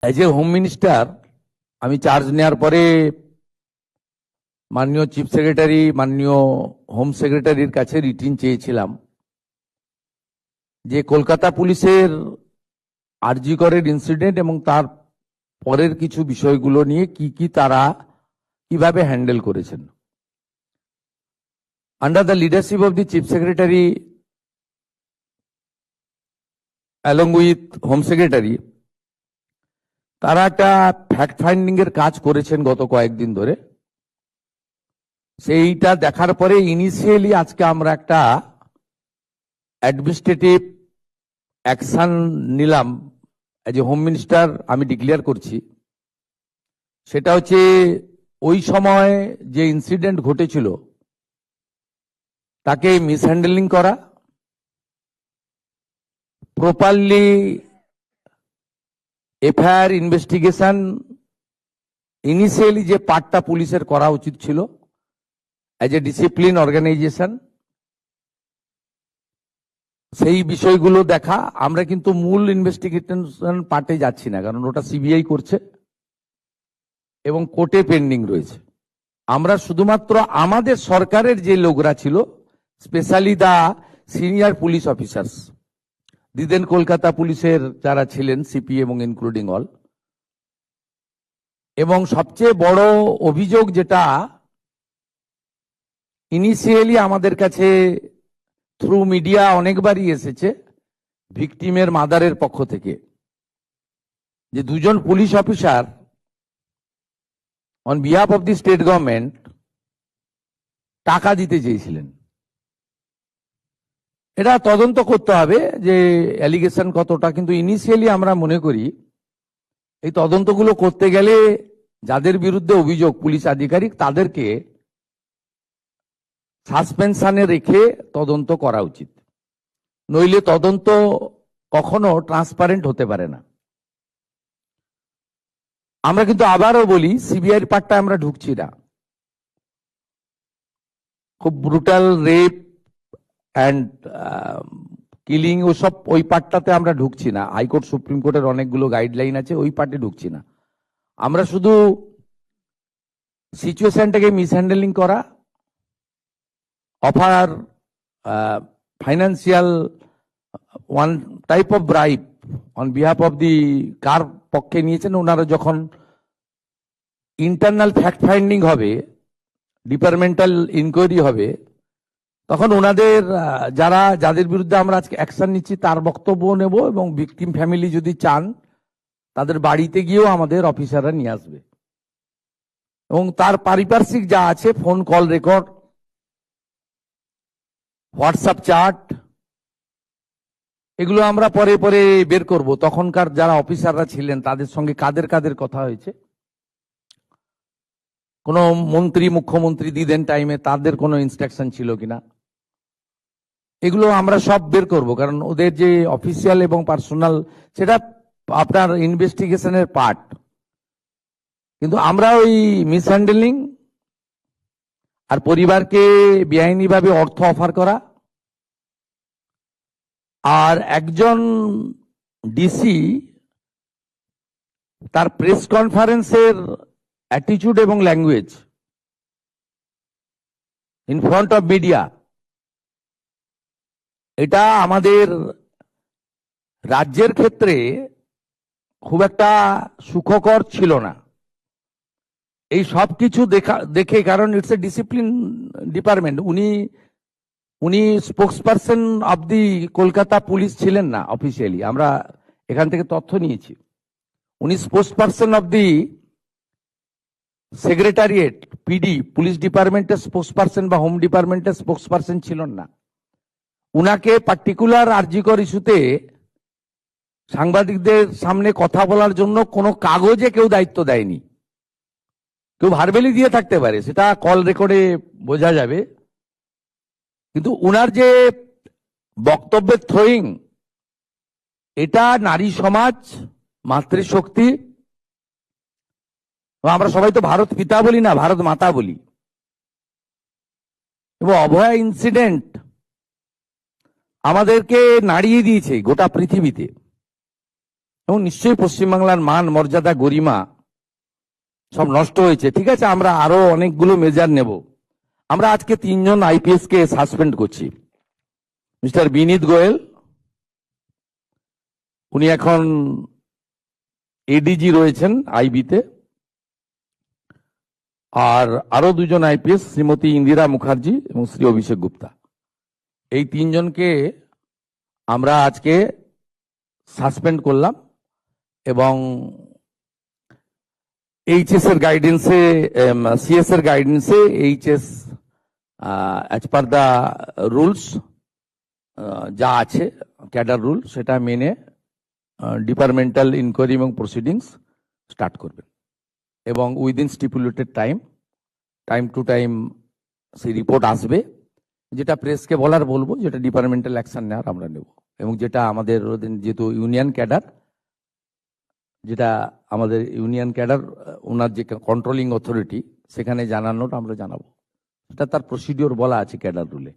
As a home minister আমি charge নেওয়ার পরে মাননীয় চিফ সেক্রেটারি, মাননীয় হোম সেক্রেটারির কাছে রিটিন চেয়েছিলাম যে কলকাতা পুলিশের আরজি করের ইনসিডেন্ট এবং তার পরের কিছু বিষয়গুলো নিয়ে কি তারা কিভাবে হ্যান্ডেল করেছেন। Under the leadership of the chief secretary along with home secretary, তারা একটা ফ্যাক্ট ফাইন্ডিং এর কাজ করেছেন গত কয়েকদিন ধরে। সেইটা দেখার পরে ইনিশিয়ালি আজকে আমরা একটা অ্যাডমিনিস্ট্রেটিভ অ্যাকশন নিলাম। এজ এ হোম মিনিস্টার আমি ডিক্লেয়ার করছি, সেটা হচ্ছে ওই সময় যে ইনসিডেন্ট ঘটেছিল তাকে মিসহ্যান্ডেলিং করা, প্রপারলি এফআইআর ইনভেস্টিগেশন ইনিশিয়ালি যে পার্টটা পুলিশের করা উচিত ছিল এজ এ ডিসিপ্লিন অর্গানাইজেশন, সেই বিষয়গুলো দেখা। আমরা কিন্তু মূল ইনভেস্টিগেশন পার্টে যাচ্ছি না, কারণ ওটা সিবিআই করছে এবং কোর্টে পেন্ডিং রয়েছে। আমরা শুধুমাত্র আমাদের সরকারের যে লোকরা ছিল, specially the senior police officers, দিদেন কলকাতা পুলিশের যারা ছিলেন সিপি এবং ইনক্লুডিং অল, এবং সবচেয়ে বড় অভিযোগ যেটা ইনিশিয়ালি আমাদের কাছে থ্রু মিডিয়া অনেকবারই এসেছে ভিকটিমের মাদারের পক্ষ থেকে, যে দুজন police officer on behalf of the state government টাকা দিতে চেয়েছিলেন। এটা তদন্ত করতে হবে যে অ্যালিগেশন কতটা, কিন্তু ইনিশিয়ালি আমরা মনে করি এই তদন্তগুলো করতে গেলে যাদের বিরুদ্ধে অভিযোগ পুলিশ আধিকারিক, তাদেরকে সাসপেনশনে রেখে তদন্ত করা উচিত, নইলে তদন্ত কখনো ট্রান্সপারেন্ট হতে পারে না। আমরা কিন্তু আবারও বলি, সিবিআই পার্টটা আমরা ঢুকছি না। খুব ব্রুটাল রেপ অ্যান্ড কিলিং ওসব ওই পার্টটাতে আমরা ঢুকছি না। হাইকোর্ট সুপ্রিম কোর্টের অনেকগুলো গাইডলাইন আছে, ওই পার্টে ঢুকছি না। আমরা শুধু সিচুয়েশনটাকে মিসহ্যান্ডেলিং করা, offer financial one type of bribe on behalf of the, কার পক্ষে নিয়েছেন ওনারা, যখন ইন্টারনাল ফ্যাক্ট ফাইন্ডিং হবে, ডিপার্টমেন্টাল ইনকোয়ারি হবে, তখন ওনাদের যাদের বিরুদ্ধে আমরা আজকে অ্যাকশন নিচ্ছি তার বক্তব্য নেব, এবং ভিকটিম ফ্যামিলি যদি চান তাদের বাড়িতে গিয়েও আমাদের অফিসাররা নিয়ে আসবে, এবং তার পারিপার্শ্বিক যা আছে, phone call record, WhatsApp chart, এগুলো আমরা পরে পরে বের করব। তখনকার যারা অফিসাররা ছিলেন তাদের সঙ্গে কাদের কাদের কথা হয়েছে, কোন মন্ত্রী, মুখ্যমন্ত্রী দিদেন টাইমে তাদের কোনো ইনস্ট্রাকশন ছিল কিনা, এগুলো আমরা সব বের করব। কারণ ওদের যে অফিসিয়াল এবং পার্সোনাল, সেটা আপনার ইনভেস্টিগেশনের পার্ট, কিন্তু আমরা ওই মিসহ্যান্ডেলিং আর পরিবারকে বেআইনিভাবে অর্থ অফার করা, আর একজন ডিসি তার প্রেস কনফারেন্সের অ্যাটিটিউড এবং language in front of media, এটা আমাদের রাজ্যের ক্ষেত্রে খুব একটা সুখকর ছিল না। এই সব কিছু দেখে, কারণ ইটস এ ডিসিপ্লিন ডিপার্টমেন্ট, উনি spokesperson of the Kolkata police ছিলেন না অফিসিয়ালি, আমরা এখান থেকে তথ্য নিয়েছি। উনি spokesperson of the secretariat, PD, police ডিপার্টমেন্টের স্পোক্সপারসন বা হোম ডিপার্টমেন্টের স্পোক্সপারসন ছিলেন না। উনাকে পার্টিকুলার আরজিকর ইস্যুতে সাংবাদিকদের সামনে কথা বলার জন্য কোনো কাগজে কেউ দায়িত্ব দেয়নি। কেউ ভার্বেলি দিয়ে থাকতে পারে, সেটা কল রেকর্ডে বোঝা যাবে, কিন্তু উনার যে বক্তব্যের থ্রোয়িং, এটা নারী সমাজ, মাতৃশক্তি, আমরা সবাই তো ভারত পিতা বলি না, ভারত মাতা বলি, এবং অভয়া ইনসিডেন্ট আমাদেরকে নাড়িয়ে দিয়েছে গোটা পৃথিবীতে। এবং নিশ্চয়ই পশ্চিমবাংলার মান মর্যাদা গরিমা সব নষ্ট হয়েছে। ঠিক আছে, আমরা আরো অনেকগুলো মেজার নেব। আমরা আজকে 3 জন আইপিএস কে সাসপেন্ড করছি। মিস্টার বিনীত গোয়েল, উনি এখন এডিজি রয়েছেন আইবিতে। আর আরো 2 জন আইপিএস, শ্রীমতী ইন্দিরা মুখার্জি এবং শ্রী অভিষেক গুপ্তা। এই 3 জনকে আমরা আজকে সাসপেন্ড করলাম এবং এইচএস এর গাইডেন্সে, সিএস এর গাইডেন্সে HS as per the rules যা আছে ক্যাডার রুল, সেটা মেনে ডিপার্টমেন্টাল ইনকোয়ারি এবং প্রসিডিংস স্টার্ট করবেন এবং within stipulated time to time সেই রিপোর্ট আসবে। যেটা প্রেসকে বলার বলবো, যেটা ডিপার্টমেন্টাল অ্যাকশন নেওয়ার আমরা নেব, এবং যেটা আমাদের যেহেতু ইউনিয়ন ক্যাডার, যেটা আমাদের ইউনিয়ন ক্যাডার ওনার যে কন্ট্রোলিং অথরিটি, সেখানে জানানোটা আমরা জানাবো। সেটা তার প্রসিডিওর বলা আছে ক্যাডার রুলে।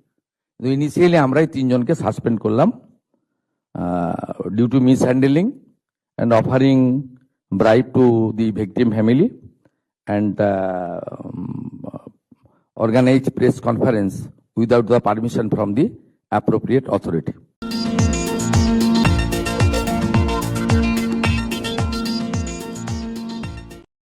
কিন্তু ইনিশিয়ালি আমরা এই 3 জনকে সাসপেন্ড করলাম due to mishandling and offering bribe to the victim family and organized press conference without the permission from the appropriate authority.